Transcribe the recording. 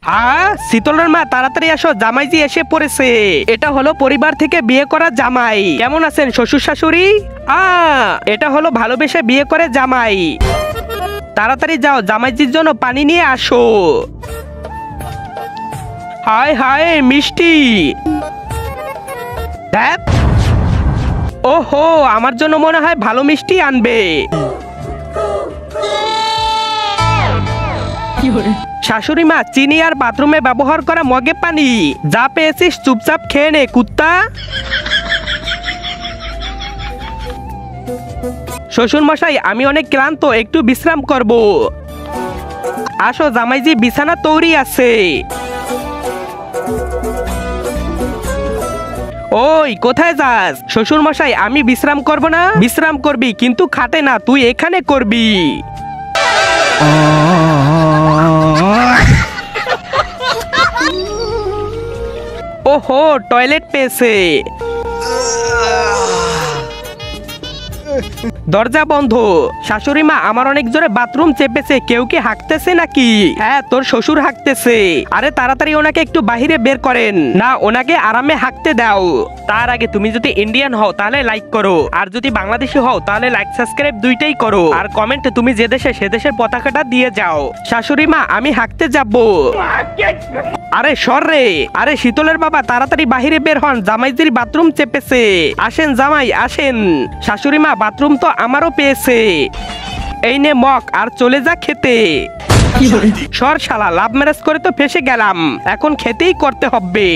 হ্যাঁ, শীতলের মা তাড়াতাড়ি আসো, জামাইজি এসে পড়েছে। এটা হলো পরিবার থেকে বিয়ে করা জামাই। কেমন আছেন শ্বশুর শাশুড়ি? এটা হলো ভালোবেসে বিয়ে করে জামাই। তাড়াতাড়ি যাও, জামাইজির জন্য পানি নিয়ে আসো। হায় হায় মিষ্টি। ধ্যাৎ। ওহো, আমার জন্য মনে হয় ভালো মিষ্টি আনবে। শাশুড়ি মা, চিনি আর বাথরুমে ব্যবহার করা মগে পানি। যা পেয়েছিস চুপচাপ খেয়ে নে কুত্তা। শ্বশুর মশাই, আমি অনেক ক্লান্ত, একটু বিশ্রাম করব। আসো জামাইজি, বিছানা তৈরি আছে। ওই কোথায় যাস? শ্বশুর মশাই, আমি বিশ্রাম করব না? বিশ্রাম করবি কিন্তু খাটে না, তুই এখানে করবি। ওহো, টয়লেট পেয়েছে। দরজা বন্ধ। শাশুড়ি মা, আমার অনেক জোরে বাথরুম চেপেছে, কেউ কি হাঁকতেছে নাকি? হ্যাঁ, তোর শ্বশুর হাঁকতেছে। আরে তাড়াতাড়ি ওনাকে একটু বাহিরে বের করেন। না, ওনাকে আরামে হাঁকতে দাও। তার আগে তুমি যদি ইন্ডিয়ান হও তাহলে লাইক করো, আর যদি বাংলাদেশি হও তাহলে লাইক সাবস্ক্রাইব দুইটাই করো, আর কমেন্টে তুমি যে দেশে সে দেশের পতাকাটা দিয়ে যাও। শাশুড়ি মা, আমি হাঁকতে যাব। আরে সর রে। আরে শীতলের বাবা, তাড়াতাড়ি বাহিরে বের হন, জামাইজির বাথরুম চেপেছে। আসেন জামাই আসেন। শাশুড়ি মা, বাথরুম তো আমারও পেয়েছে। এই নে মগ, আর চলে যা খেতে। সর শালা, লাভ ম্যারেজ করে তো ফেসে গেলাম, এখন খেতেই করতে হবে।